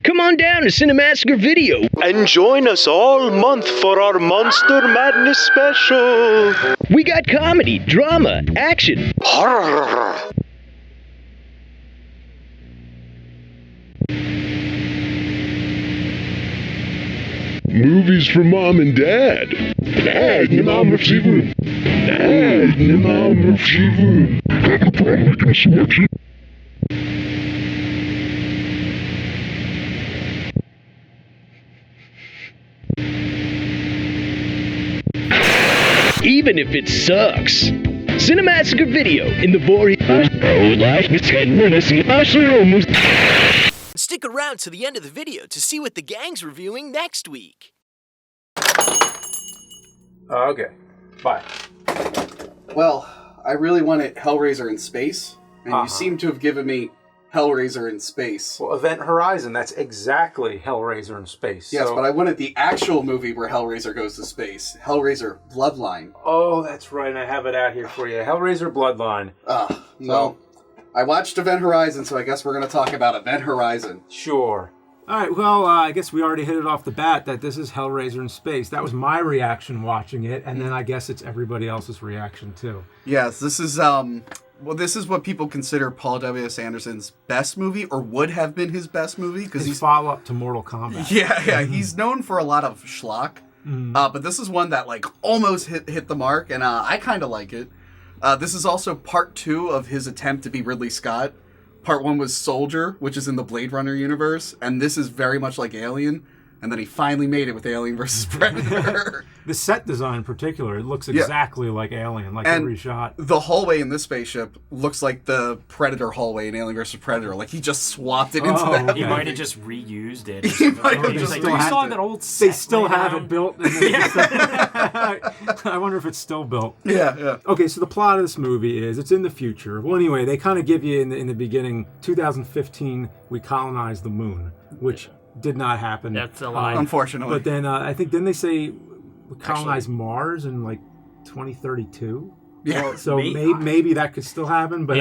Come on down to Cinemassacre Video and join us all month for our Monster Madness special. We got comedy, drama, action, Horror. Movies for mom and dad. Dad, mom of Steven. Dad, mom of Steven. even if it sucks. Cinemassacre Video in the Voorhees. Stick around to the end of the video to see what the gang's reviewing next week. Okay, bye. Well, I really wanted Hellraiser in space, and you seem to have given me Hellraiser in space. Well, Event Horizon, that's exactly Hellraiser in space. Yes, but I wanted the actual movie where Hellraiser goes to space. Hellraiser Bloodline. Oh, that's right, and I have it out here for you. Hellraiser Bloodline. So, I watched Event Horizon, so I guess we're going to talk about Event Horizon. Sure. All right, well, I guess we already hit it off the bat that this is Hellraiser in space. That was my reaction watching it, and then I guess it's everybody else's reaction, too. Yes, this is, this is what people consider Paul W.S. Anderson's best movie, or would have been his best movie. Because he's follow-up to Mortal Kombat. Yeah, he's known for a lot of schlock, but this is one that, like, almost hit the mark, and I kind of like it. This is also part 2 of his attempt to be Ridley Scott. Part 1 was Soldier, which is in the Blade Runner universe, and this is very much like Alien, and then he finally made it with Alien vs. Predator. The set design in particular, it looks exactly like Alien, like every shot. The hallway in this spaceship looks like the Predator hallway in Alien vs. Predator. Like, he just swapped it into that. Okay. He might have just reused it. He might have just just saw that old set. They still have it built. I wonder if it's still built. Yeah. Okay, so the plot of this movie is, it's in the future. Well, anyway, they kind of give you in the beginning, 2015, we colonized the moon, which did not happen. That's a lie. Unfortunately. But then I think, didn't they say we colonize Mars in like 2032? Yeah. So maybe that could still happen. But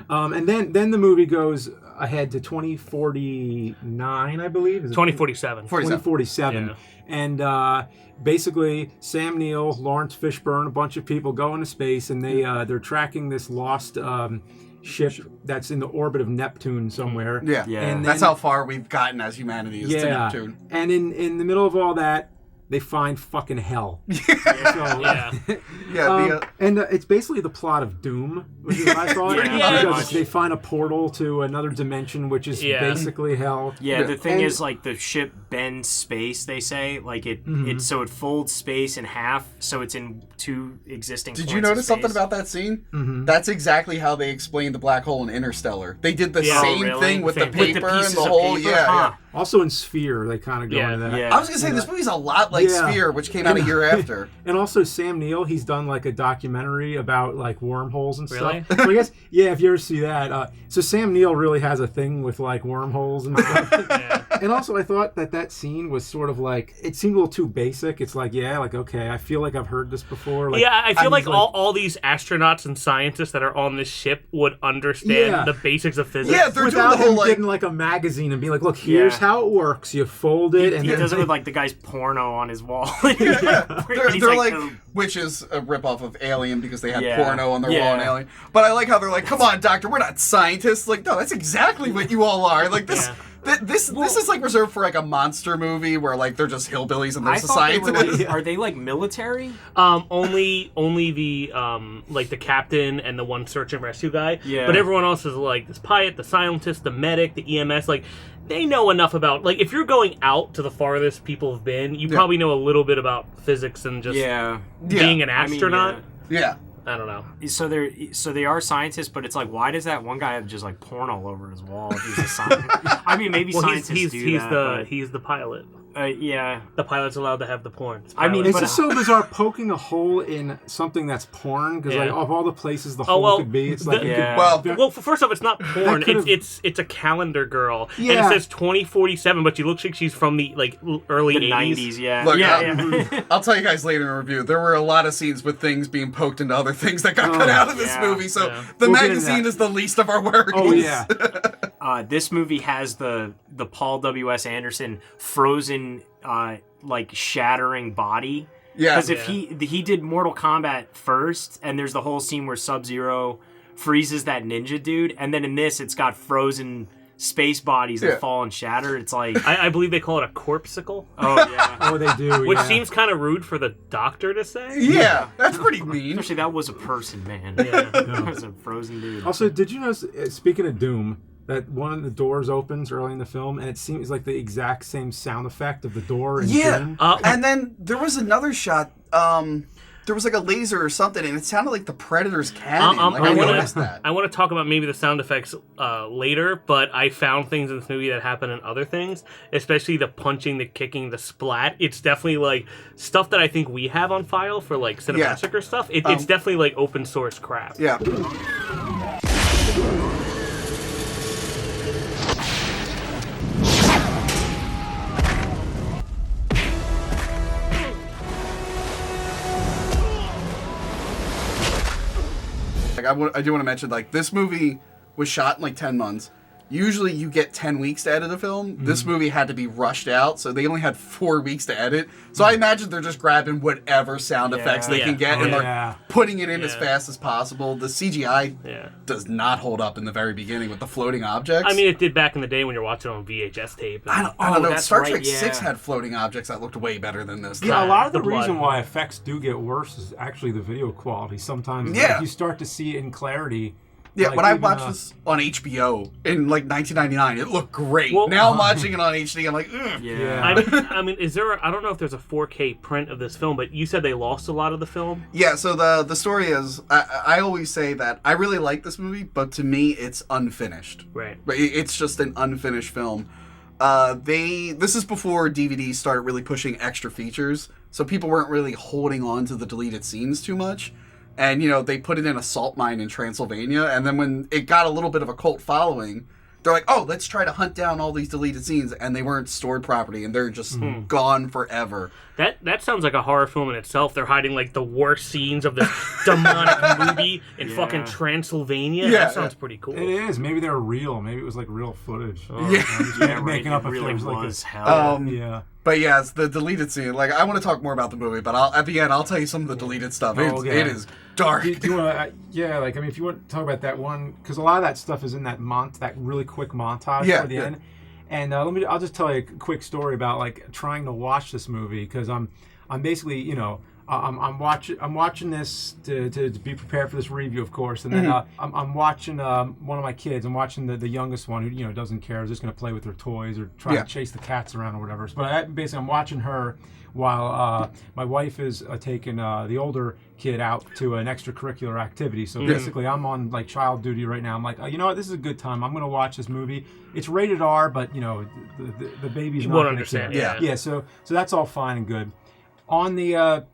and then the movie goes ahead to 2049, I believe. 2047. 2047. Yeah. And basically, Sam Neill, Lawrence Fishburne, a bunch of people go into space, and they're tracking this lost ship that's in the orbit of Neptune somewhere. Yeah. And that's how far we've gotten as humanity is to Neptune. And in the middle of all that, they find fucking hell. And it's basically the plot of Doom, which is what I thought. Because they find a portal to another dimension, which is basically hell. Yeah, the thing is, like, the ship bends space, they say. Like, it so it folds space in half, so it's in two existing Did points you notice of space. something about that scene? That's exactly how they explained the black hole in Interstellar. They did the same thing with the paper and the whole... Also in Sphere, they kind of go into that. I was going to say, this movie's a lot like Sphere, which came out a year after. And also Sam Neill, he's done like a documentary about like wormholes and Really? stuff. So I guess, if you ever see that. So Sam Neill really has a thing with like wormholes and stuff. And also I thought that scene was sort of like, it seemed a little too basic. It's like, okay, I feel like I've heard this before. Like, I feel like all these astronauts and scientists that are on this ship would understand the basics of physics. Yeah, they're without doing the whole, him getting like a magazine and be like, look, here's how it works. You fold it. He does it with like the guy's porno on his wall. They're like, which is a ripoff of Alien because they had porno on their wall in Alien. But I like how they're like, come on, doctor, we're not scientists. Like, no, that's exactly what you all are. Like, this is like reserved for like a monster movie where like they're just hillbillies and there's a scientist. Are they like military? Only the like the captain and the one search and rescue guy. Yeah. But everyone else is like this pilot, the scientist, the medic, the EMS. Like, they know enough about, like, if you're going out to the farthest people have been, you probably know a little bit about physics and just being an astronaut. I don't know. So they are scientists, but it's like, why does that one guy have just like porn all over his wall if he's a scientist? I mean, maybe scientists do that. He's the pilot. The pilot's allowed to have the porn. I mean, it's just so bizarre poking a hole in something that's porn, because like of all the places the hole could be, it's like well, first off, it's not porn. It's a calendar girl, and it says 2047, but she looks like she's from the like early 90s. Look, I'll tell you guys later in review. There were a lot of scenes with things being poked into other things that got cut out of this movie. So the magazine is the least of our worries. Oh yeah. this movie has the Paul W.S. Anderson frozen, like shattering body. Yeah. Because if he did Mortal Kombat first, and there's the whole scene where Sub-Zero freezes that ninja dude, and then in this it's got frozen space bodies that fall and shatter. It's like I believe they call it a corpsicle. Oh yeah. Oh, they do. Which seems kind of rude for the doctor to say. Yeah, that's pretty mean. Especially that was a person, man. Yeah. That was a frozen dude. Also, did you know, speaking of Doom, that one of the doors opens early in the film, and it seems like the exact same sound effect of the door in Doom? And then there was another shot. There was like a laser or something, and it sounded like the Predator's cannon. I noticed that. I want to talk about maybe the sound effects later, but I found things in this movie that happen in other things, especially the punching, the kicking, the splat. It's definitely like stuff that I think we have on file for like Cinemassacre stuff. It's definitely like open source crap. Yeah. I do want to mention, like, this movie was shot in like 10 months. Usually you get 10 weeks to edit a film. This movie had to be rushed out, so they only had 4 weeks to edit. So I imagine they're just grabbing whatever sound effects they can get and like putting it in as fast as possible. The CGI does not hold up in the very beginning with the floating objects. I mean, it did back in the day when you're watching on VHS tape. I don't know. Star Trek 6 had floating objects that looked way better than this. Yeah, a lot of the reason why effects do get worse is actually the video quality. Sometimes like, you start to see it in clarity. Yeah, like when I watched this on HBO in like 1999, it looked great. Well, now I'm watching it on HD, I'm like, ugh. Yeah. I mean, is there? I don't know if there's a 4K print of this film, but you said they lost a lot of the film. Yeah. So the story is, I always say that I really like this movie, but to me, it's unfinished. Right. It's just an unfinished film. This is before DVDs started really pushing extra features, so people weren't really holding on to the deleted scenes too much. And, you know, they put it in a salt mine in Transylvania, and then when it got a little bit of a cult following, they're like, oh, let's try to hunt down all these deleted scenes, and they weren't stored properly, and they're just gone forever. That sounds like a horror film in itself. They're hiding, like, the worst scenes of this demonic movie in fucking Transylvania. That sounds pretty cool. It is. Maybe they're real. Maybe it was, like, real footage. Making up a really film like was this. hell. But yeah, it's the deleted scene. Like, I want to talk more about the movie, but at the end, I'll tell you some of the deleted stuff. It is dark. Do you want to? Like, I mean, if you want to talk about that one, because a lot of that stuff is in that really quick montage for the end. And I'll just tell you a quick story about like trying to watch this movie because I'm basically, you know, I'm watching this to be prepared for this review, of course, and then I'm watching one of my kids. I'm watching the youngest one who, you know, doesn't care, is just going to play with her toys or try to chase the cats around or whatever. But basically, I'm watching her while my wife is taking the older kid out to an extracurricular activity. So basically, I'm on like child duty right now. I'm like, you know what, this is a good time. I'm going to watch this movie. It's rated R, but you know, the baby's not going to care. Yeah. So that's all fine and good. On the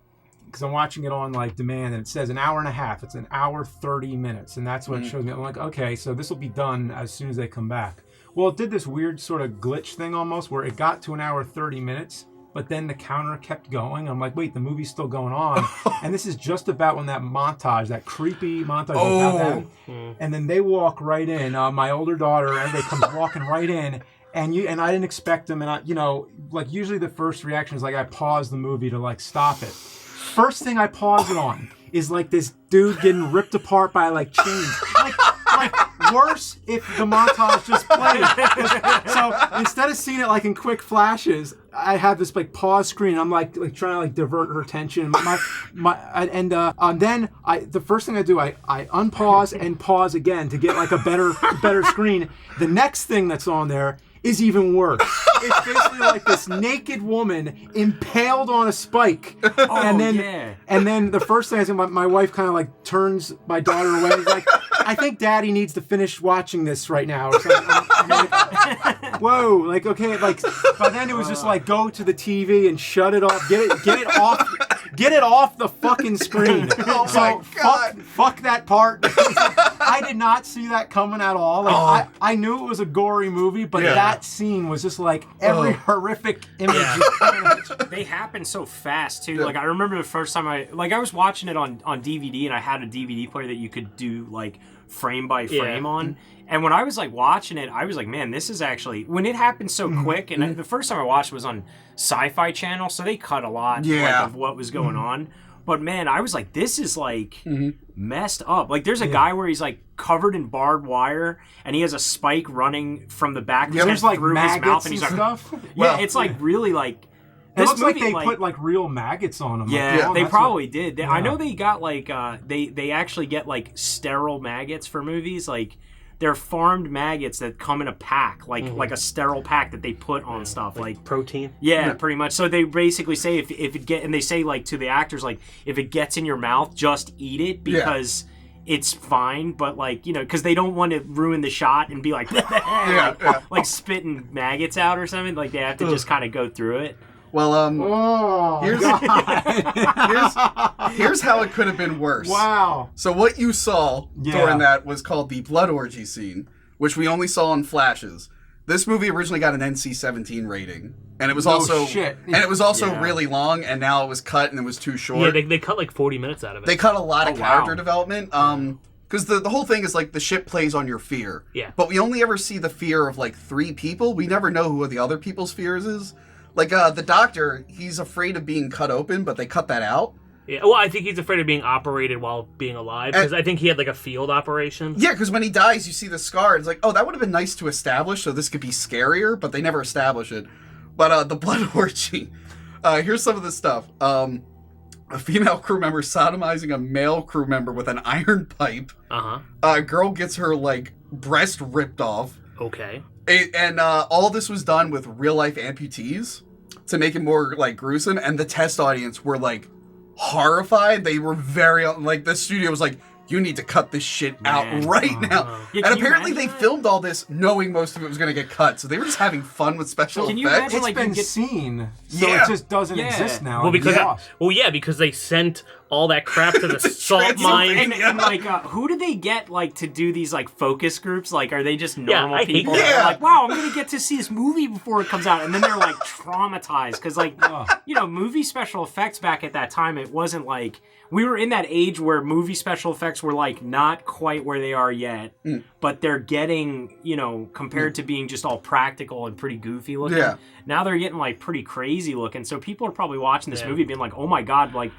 because I'm watching it on like demand, and it says an hour and a half. It's an hour 30 minutes, and that's what it shows me. I'm like, okay, so this will be done as soon as they come back. Well, it did this weird sort of glitch thing almost, where it got to an hour 30 minutes, but then the counter kept going. I'm like, wait, the movie's still going on, and this is just about when that montage, that creepy montage, about that, and then they walk right in. My older daughter, everybody comes walking right in. And I didn't expect them, and you know, like usually the first reaction is like I pause the movie to like stop it. First thing I pause it on is like this dude getting ripped apart by like chains. Like worse if the montage just played. So instead of seeing it like in quick flashes, I have this like pause screen. I'm like trying to like divert her attention. Then the first thing I do, I unpause and pause again to get like a better screen. The next thing that's on there is even worse. It's basically like this naked woman impaled on a spike. And then the first thing I say, my wife kind of like turns my daughter away. She's like, I think Daddy needs to finish watching this right now. So I'm like, whoa, like okay, like by then it was just like go to the TV and shut it off. Get it off the fucking screen. Oh my God. Fuck that part. I did not see that coming at all. Like, I knew it was a gory movie, but that scene was just like every horrific image. They happen so fast too. Like I remember the first time I was watching it on DVD, and I had a DVD player that you could do like frame by frame on. And when I was like watching it, I was like, man, this is actually, when it happened so quick, and the first time I watched it was on Sci-Fi Channel, so they cut a lot of what was going on. But man, I was like, this is like messed up. Like there's a guy where he's like covered in barbed wire and he has a spike running from the back of his head like through his mouth, and he's like, stuff. it's like really like. It looks like they put like real maggots on them. Yeah, they probably did. I know they got like they actually get like sterile maggots for movies. Like they're farmed maggots that come in a pack, like a sterile pack that they put on stuff like protein. Yeah, pretty much. So they basically say if it get, and they say like to the actors like if it gets in your mouth, just eat it because. It's fine, but like, you know, because they don't want to ruin the shot and be like, like spitting maggots out or something. Like they have to just kind of go through it. Well, here's how it could have been worse. Wow. So what you saw during that was called the blood orgy scene, which we only saw in flashes. This movie originally got an NC-17 rating, and it was really long, and now it was cut and it was too short. Yeah, they cut like 40 minutes out of it. They cut a lot of character development. Because the whole thing is like the ship plays on your fear. Yeah. But we only ever see the fear of like 3 people. We never know who the other people's fears is. Like the doctor, he's afraid of being cut open, but they cut that out. Yeah, well, I think he's afraid of being operated while being alive, because I think he had like a field operation. Yeah, because when he dies, you see the scar. It's like, oh, that would have been nice to establish, so this could be scarier, but they never establish it. But the blood orgy, here's some of the stuff. A female crew member sodomizing a male crew member with an iron pipe. A girl gets her, like, breast ripped off. Okay. And all this was done with real-life amputees to make it more, like, gruesome, and the test audience were, like, horrified. They were very, like, the studio was like, you need to cut this shit out right now. Yeah, and apparently they filmed all this knowing most of it was going to get cut. So they were just having fun with special effects. You imagine, it's been seen, so it just doesn't exist now. Well, because they sent all that crap to the salt mine. And like, who do they get like to do these like focus groups? Like, are they just normal people? Yeah. Like, wow, I'm gonna get to see this movie before it comes out, and then they're like traumatized because like, you know, movie special effects back at that time, it wasn't like. We were in that age where movie special effects were like not quite where they are yet, but they're getting, you know, compared to being just all practical and pretty goofy looking. Yeah. Now they're getting like pretty crazy looking. So people are probably watching this movie being like, "Oh my god, like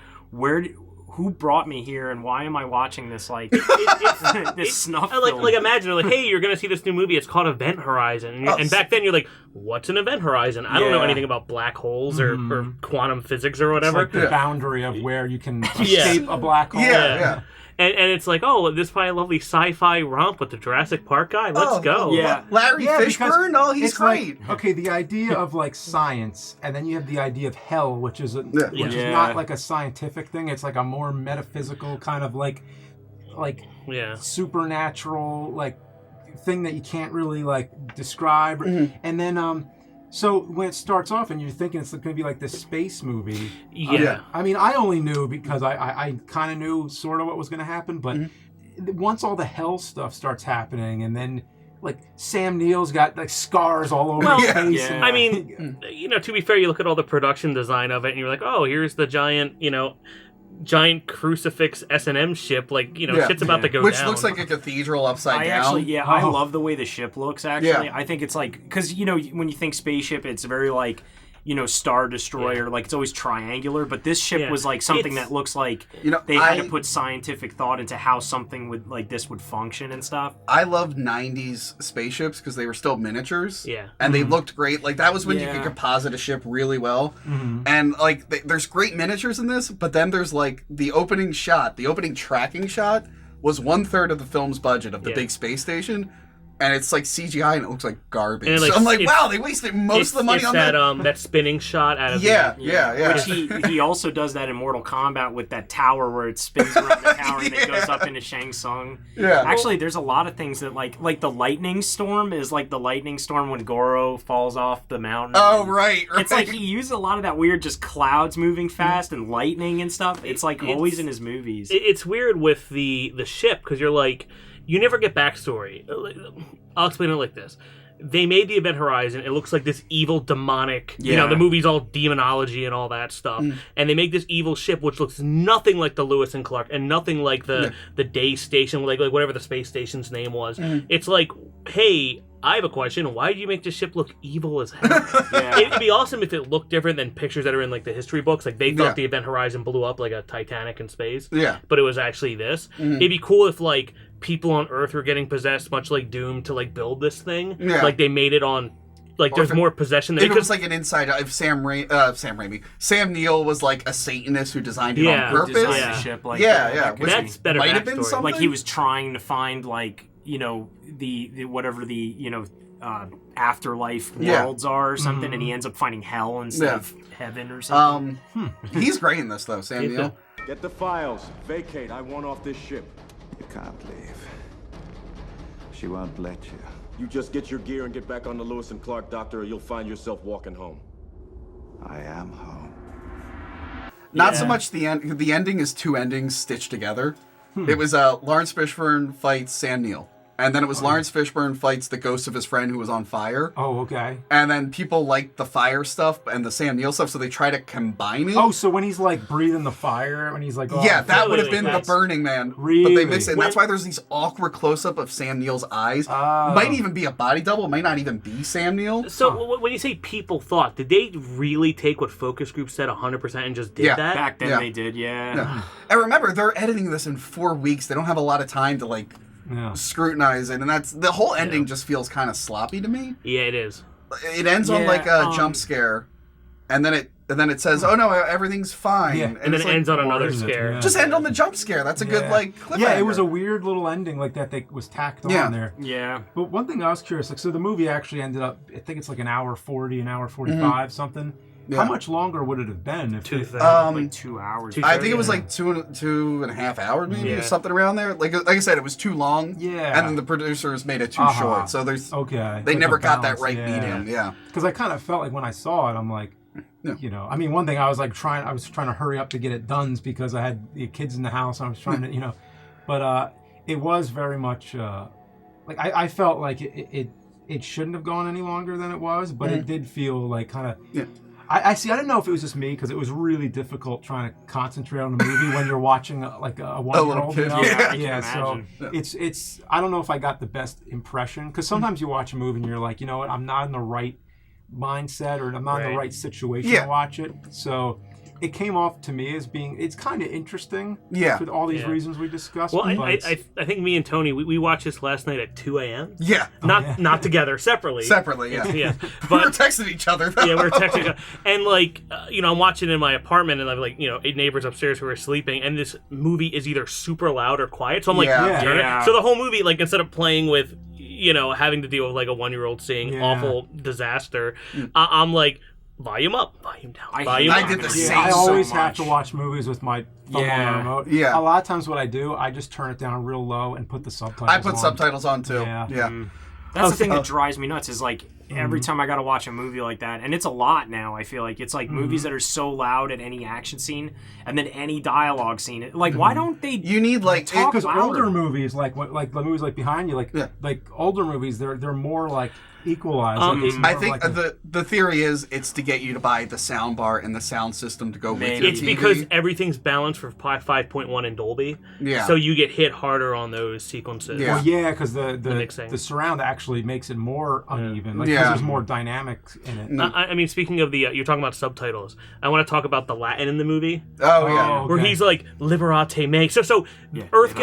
who brought me here and why am I watching this like this snuff film?" Like imagine like, hey, you're gonna see this new movie. It's called Event Horizon, and back then you're like, what's an event horizon? I don't know anything about black holes or quantum physics or whatever. It's like the boundary of where you can escape a black hole. Yeah. And it's like, oh, this is probably a lovely sci-fi romp with the Jurassic Park guy. Let's go. Yeah. Larry Fishburne, he's great. Like, okay, the idea of like science, and then you have the idea of hell, which is not like a scientific thing. It's like a more metaphysical kind of like supernatural like thing that you can't really like describe. And then so when it starts off and you're thinking it's going to be like this space movie. I mean, I only knew because I kind of knew sort of what was going to happen, but once all the hell stuff starts happening and then like Sam Neill's got like scars all over his face. I mean, you know, to be fair, you look at all the production design of it and you're like, oh, here's the giant crucifix S&M ship, like, you know, shit's about to go Which down. looks like a cathedral upside down. I love the way the ship looks, actually. I think it's like, because, you know, when you think spaceship, it's very like, you know, Star Destroyer, like it's always triangular, but this ship was like something that looks like they had to put scientific thought into how something would like this would function and stuff. I loved 90s spaceships because they were still miniatures. And they looked great. Like that was when you could composite a ship really well. And like there's great miniatures in this, but then there's like the opening tracking shot was 1/3 of the film's budget of the big space station. And it's like CGI and it looks like garbage. And so I'm like, wow, they wasted most of the money on that. That spinning shot out of Which he also does that in Mortal Kombat with that tower where it spins around the tower and it goes up into Shang Tsung. Actually, there's a lot of things that like the lightning storm is like the lightning storm when Goro falls off the mountain. Oh, right. It's like he uses a lot of that weird just clouds moving fast and lightning and stuff. It's like always in his movies. It's weird with the ship because you're like, you never get backstory. I'll explain it like this. they made the Event Horizon. It looks like this evil, demonic. You know, the movie's all demonology and all that stuff. And they make this evil ship, which looks nothing like the Lewis and Clark, and nothing like the Day Station, like whatever the space station's name was. It's like, hey, I have a question. Why did you make this ship look evil as hell? It'd be awesome if it looked different than pictures that are in like the history books. Like they thought the Event Horizon blew up like a Titanic in space. But it was actually this. It'd be cool if like people on Earth were getting possessed, much like Doom, to like build this thing. Like they made it on. Like there's more possession. If it was like an inside, if Sam Neill was like a Satanist who designed it on purpose. Designed the ship, like, that's better. Might have been something. Like he was trying to find like the whatever the afterlife worlds are or something, and he ends up finding hell instead of heaven or something. He's great in this though, Sam Neill. Get the files. Vacate. I want off this ship. You can't leave. She won't let you. You just get your gear and get back on the Lewis and Clark, Doctor, or you'll find yourself walking home. I am home. Not so much the end. The ending is two endings stitched together. It was Lawrence Fishburne fights Sam Neill. And then it was Lawrence Fishburne fights the ghost of his friend who was on fire. Oh, okay. And then people like the fire stuff and the Sam Neill stuff, so they try to combine it. Oh, so when he's like breathing the fire, when he's like, that would have been the Burning Man. Really? But they mix it, and that's why there's these awkward close-up of Sam Neill's eyes. Might even be a body double, might not even be Sam Neill. So when you say people thought, did they really take what focus group said 100% and just did that? Back then they did, And remember, they're editing this in 4 weeks. They don't have a lot of time to like scrutinize it, and that's the whole ending just feels kind of sloppy to me. Yeah, it is. It ends on like a jump scare, and then it says, "Oh no, everything's fine," and then it like, ends on another scare. Just end on the jump scare. That's a good like cliffhanger. Yeah, it was a weird little ending like that was tacked on there. Yeah. But one thing I was curious, like, so the movie actually ended up, I think it's like an hour 40, an hour 45, something. How much longer would it have been if like 2 hours? I think it was like two and a half hours, maybe, or something around there. Like I said, it was too long. Yeah. And then the producers made it too short. So there's they never got that right medium. Yeah. Because I kind of felt like when I saw it, I'm like, I mean, one thing I was trying to hurry up to get it done because I had the kids in the house. And I was trying to, but it was very much like I felt like it shouldn't have gone any longer than it was, but it did feel like kind of. I see. I didn't know if it was just me because it was really difficult trying to concentrate on the movie when you're watching a 1-year-old. So it's. I don't know if I got the best impression because sometimes you watch a movie and you're like, you know what, I'm not in the right mindset or I'm not in the right situation to watch it. So it came off to me as being, it's kind of interesting for all these reasons we discussed. Well, I think me and Tony, we watched this last night at 2 a.m. Yeah. Not together, separately. Separately, yeah. But, we were texting each other, though. Yeah, we were texting each other. And, like, I'm watching in my apartment, and I have, like, 8 neighbors upstairs who are sleeping, and this movie is either super loud or quiet. So I'm like, turn it. So the whole movie, like, instead of playing with, having to deal with, like, a 1-year-old seeing awful disaster, I'm like, volume up, volume down, volume up. I did the same. I always have to watch movies with my phone on the remote. Yeah. A lot of times what I do, I just turn it down real low and put the subtitles on. I put subtitles on, too. Yeah. That's the thing that drives me nuts is, like, every time I gotta watch a movie like that, and it's a lot now, I feel like. It's like movies that are so loud at any action scene, and then any dialogue scene. Like, why don't they... You need, like... Because older movies, like the movies like behind you, like older movies, they're more, like, equalized. I think the theory is it's to get you to buy the sound bar and the sound system to go with your It's TV. because everything's balanced for 5.1 in Dolby. Yeah. So you get hit harder on those sequences. Yeah. Well, because the surround actually makes it more uneven. Like, because there's more dynamics in it. I mean, speaking of you're talking about subtitles. I want to talk about the Latin in the movie. Oh, yeah. Where he's like, liberate me. So Earth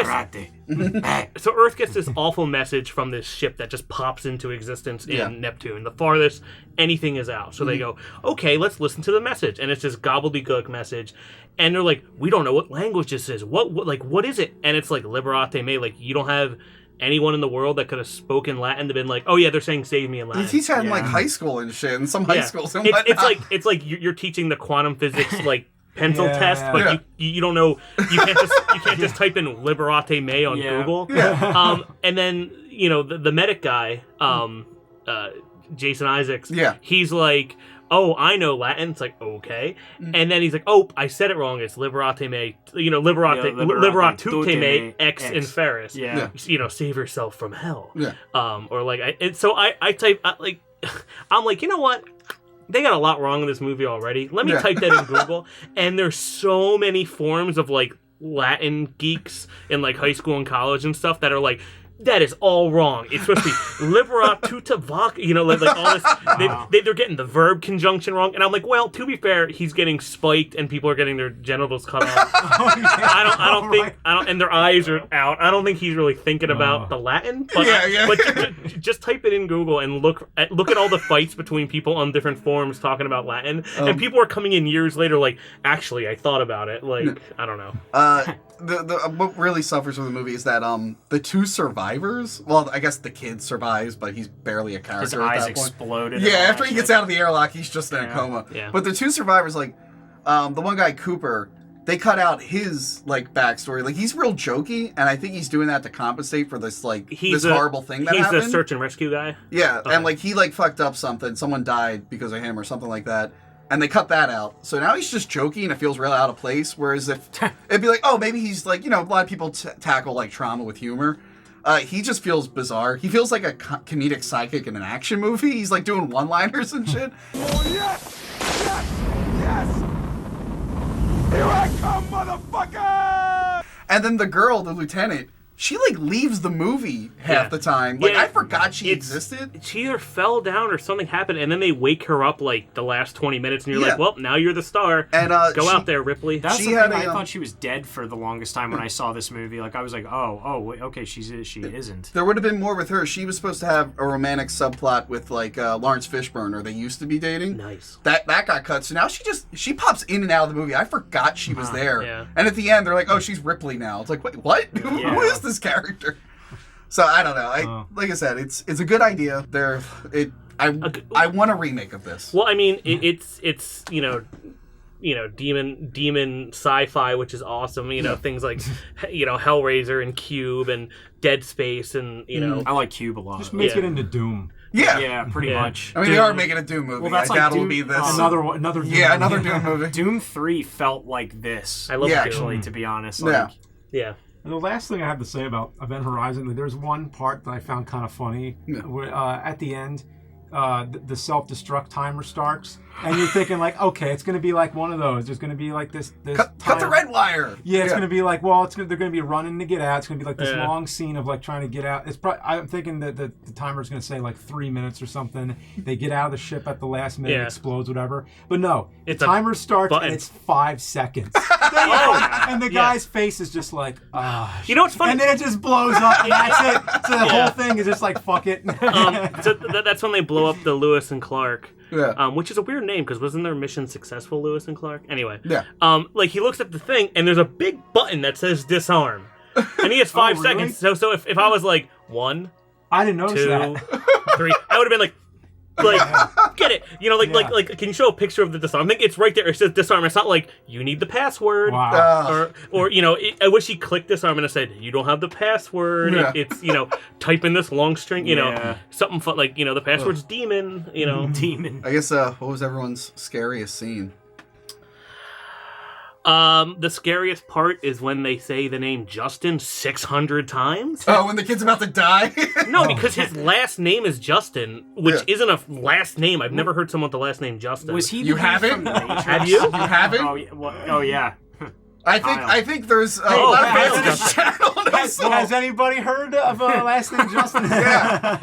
gets this awful message from this ship that just pops into existence in Neptune. The farthest anything is out. So they go, okay, let's listen to the message. And it's this gobbledygook message. And they're like, we don't know what language this is. What is it? And it's like, liberate me. Like, you don't have anyone in the world that could have spoken Latin to been like, oh yeah, they're saying save me in Latin. He's had like high school and shit, and some high schools and whatnot. It's like you're teaching the quantum physics like pencil test, but you don't know. You can't just type in liberate me on Google. Yeah. And then the medic guy, Jason Isaacs. Yeah. He's like, oh, I know Latin. It's like, okay. And then he's like, oh, I said it wrong. It's liberate me, liberate tutte me ex inferis. Yeah. Save yourself from hell. Yeah. Or like, I type, like, I'm like, you know what? They got a lot wrong in this movie already. Let me type that in Google. And there's so many forms of like Latin geeks in like high school and college and stuff that are like, that is all wrong. It's supposed to be libera tuta vac, like all this. They're getting the verb conjunction wrong, and I'm like, well, to be fair, he's getting spiked, and people are getting their genitals cut off. I don't think, and their eyes are out. I don't think he's really thinking about the Latin. But, but just type it in Google and look at all the fights between people on different forums talking about Latin, and people are coming in years later, like, actually, I thought about it. Like, I don't know. What really suffers from the movie is that the two survivors. Well, I guess the kid survives, but he's barely a character. His at eyes that point. exploded. Yeah, after he gets out of the airlock, he's just in a coma. Yeah. But the two survivors, like the one guy Cooper, they cut out his like backstory. Like he's real jokey, and I think he's doing that to compensate for this horrible thing that happened. He's the search and rescue guy. Yeah, and like he like fucked up something. Someone died because of him or something like that. And they cut that out. So now he's just joking and it feels really out of place. Whereas if it'd be like, oh, maybe he's like, a lot of people tackle like trauma with humor. He just feels bizarre. He feels like a comedic sidekick in an action movie. He's like doing one-liners and shit. Oh, yes! Yes! Yes! Here I come, motherfucker! And then the girl, the lieutenant, she like leaves the movie half the time. Like I forgot she existed. She either fell down or something happened, and then they wake her up like the last 20 minutes, and you're like, well, now you're the star. And go out there, Ripley. That's the thing. I thought she was dead for the longest time when I saw this movie. Like I was like, okay, she isn't. There would have been more with her. She was supposed to have a romantic subplot with like Lawrence Fishburne, or they used to be dating. Nice. That got cut. So now she pops in and out of the movie. I forgot she was there. Yeah. And at the end, they're like, oh, she's Ripley now. It's like, wait, what? Who is this character? So I don't know. Like I said, it's a good idea. I want a remake of this. Well, I mean, it's demon sci-fi, which is awesome. Things like Hellraiser and Cube and Dead Space, and I like Cube a lot. Just make it into Doom. Yeah, pretty much. I mean, they are making a Doom movie. Well, that's like that'll Doom, be this. Another Doom movie. Another Doom movie. Doom 3 felt like this. I love actually, to be honest. Like, yeah. And the last thing I have to say about Event Horizon, there's one part that I found kind of funny. Where, at the end, the self-destruct timer starts, and you're thinking like, okay, it's going to be like one of those. There's going to be like this cut the red wire. Yeah, it's going to be like, they're going to be running to get out. It's going to be like this long scene of like trying to get out. It's probably, I'm thinking that the timer's going to say like 3 minutes or something. They get out of the ship at the last minute, explodes, whatever. But no, the timer starts and it's 5 seconds. And the guy's face is just like, you know what's funny? And then it just blows up, and that's it. So the whole thing is just like, fuck it. So that's when they blow up the Lewis and Clark. Yeah. Which is a weird name, because wasn't their mission successful, Lewis and Clark? Anyway. Yeah. Like, he looks at the thing, and there's a big button that says disarm. And he has 5 seconds. So if I was like, 1, I didn't notice 2, that. 3, I would have been like, get it. Like, can you show a picture of the disarm? I think it's right there. It says disarm. It's not like, you need the password. Wow. Or I wish he clicked disarm and it said, you don't have the password. Yeah. It's, type in this long string, something fun, like, the password's demon, Demon. I guess, what was everyone's scariest scene? The scariest part is when they say the name Justin 600 times. Oh, when the kid's about to die? No, because his last name is Justin, which isn't a last name. I've never heard someone with the last name Justin. Was he? You haven't? From the Matrix? Have you? You haven't? Oh yeah. I think there's a lot of fans on this channel. Has anybody heard of last name Justin? Yeah.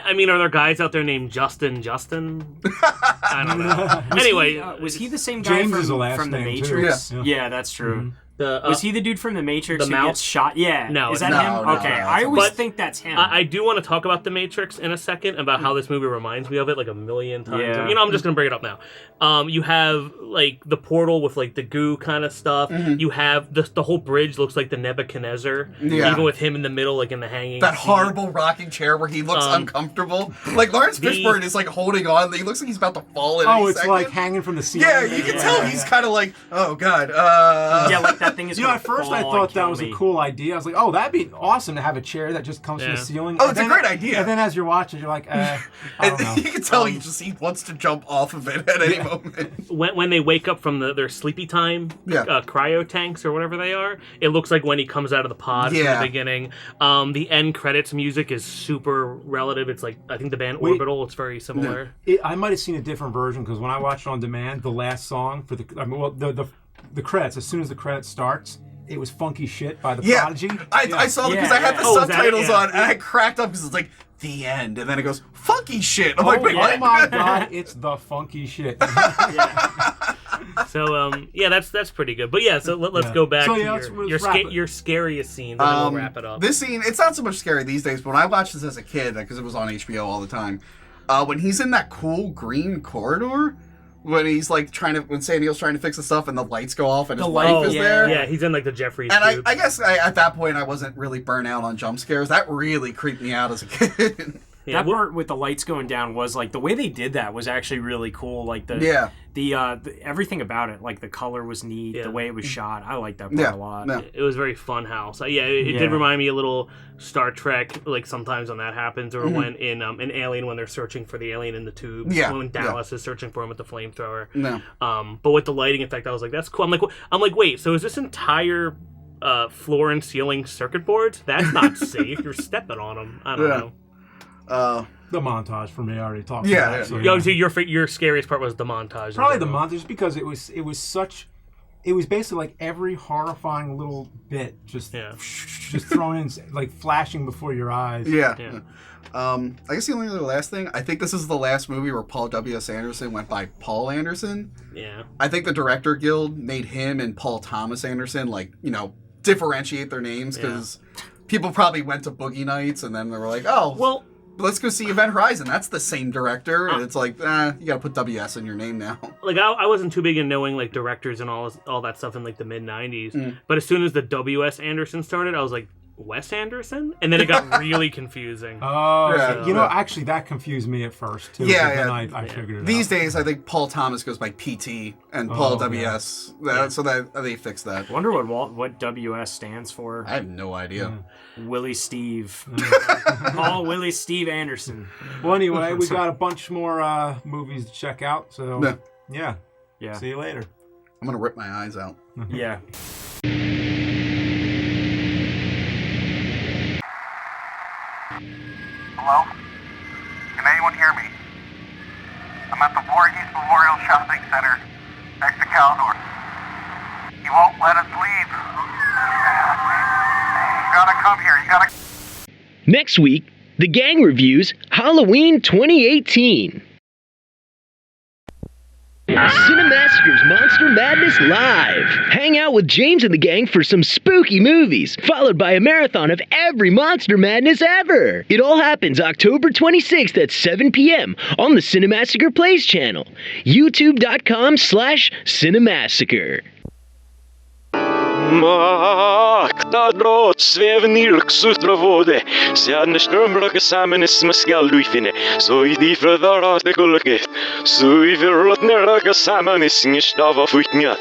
I mean, are there guys out there named Justin? I don't know. Anyway, was he the same guy James is the last from the name, Matrix? too. Yeah, that's true. Mm-hmm. Was he the dude from the Matrix the who mouse? gets shot? Yeah. No, is that no, him? no, Okay, no. I always But think that's him. I do want to talk about The Matrix in a second, about how this movie reminds me of it like a million times. Yeah. I'm just going to bring it up now. You have like the portal with like the goo kind of stuff. Mm-hmm. You have the whole bridge looks like the Nebuchadnezzar. Yeah. Even with him in the middle, like in the hanging That seat. horrible rocking chair where he looks uncomfortable. Like Lawrence Fishburne is like holding on. He looks like he's about to fall in any It's second. like hanging from the ceiling. Yeah, you can tell he's kind of like, oh god. Yeah, like that thing is You know, at first I thought that was a cool idea. I was like, oh, that'd be awesome to have a chair that just comes from the ceiling. Oh, it's a great idea. And then as you're watching, you're like, I don't know. You can tell he wants to jump off of it at any moment. When they wake up from their sleepy time cryo tanks or whatever they are, it looks like when he comes out of the pod from the beginning. The end credits music is super relative. It's like, I think the band Orbital, it's very similar. I might have seen a different version because when I watched on demand, the last song for the credits, as soon as the credits starts, it was Funky Shit by the Prodigy. I saw it because I had the subtitles on and I cracked up because it's like, the end, and then it goes, Funky Shit. I'm like, wait, what? Oh my God, it's the Funky Shit. So, that's pretty good. But so let's go back to your scariest scene, and then we'll wrap it up. This scene, it's not so much scary these days, but when I watched this as a kid, because it was on HBO all the time, when he's in that cool green corridor, when he's like when Sam Neill's trying to fix the stuff and the lights go off and his wife is there. Yeah, he's in like the Jeffries. And I guess at that point I wasn't really burnt out on jump scares. That really creeped me out as a kid. That part with the lights going down was like the way they did that was actually really cool. Like the everything about it, like the color was neat, the way it was shot. I liked that part a lot. Yeah. It was very fun house. It did remind me a little Star Trek. Like sometimes when that happens, or when in Alien when they're searching for the alien in the tubes. Yeah. When Dallas is searching for him with the flamethrower. No. But with the lighting effect, I was like, that's cool. I'm like, wait, so is this entire floor and ceiling circuit boards? That's not safe. You're stepping on them. I don't know. The montage for me, I already talked about. So your scariest part was the montage. Probably the montage because it was basically like every horrifying little bit just thrown in, like flashing before your eyes. I guess the only other last thing, I think this is the last movie where Paul W.S. Anderson went by Paul Anderson. Yeah. I think the Director Guild made him and Paul Thomas Anderson differentiate their names because people probably went to Boogie Nights and then they were like, oh, well, let's go see Event Horizon. That's the same director. And it's like, you gotta put WS in your name now. Like, I wasn't too big in knowing, like, directors and all that stuff in, like, the mid-90s. But as soon as the W.S. Anderson started, I was like, Wes Anderson? And then it got really confusing. Actually, that confused me at first, too. Then I figured it out. These days, I think Paul Thomas goes by PT and Paul W.S. So that they fixed that. I wonder what W.S. stands for. I have no idea. Willie Steve. Paul Willie Steve Anderson. Well, anyway, we got a bunch more movies to check out. So, yeah. See you later. I'm going to rip my eyes out. Yeah. Hello? Can anyone hear me? I'm at the Voorhees Memorial Shopping Center next to Caldor. He won't let us leave. You gotta come here. You gotta... Next week, The Gang reviews Halloween 2018. Cinemassacre's Monster Madness Live. Hang out with James and the gang for some spooky movies, followed by a marathon of every Monster Madness ever. It all happens October 26th at 7 p.m. on the Cinemassacre Plays channel, youtube.com/Cinemassacre. Maktadrot svevnilk sutravode, sjadne strömröka samman smaskalluifine, så I de frödarat ekolket, så I verrotne röka samman I singestava futnja.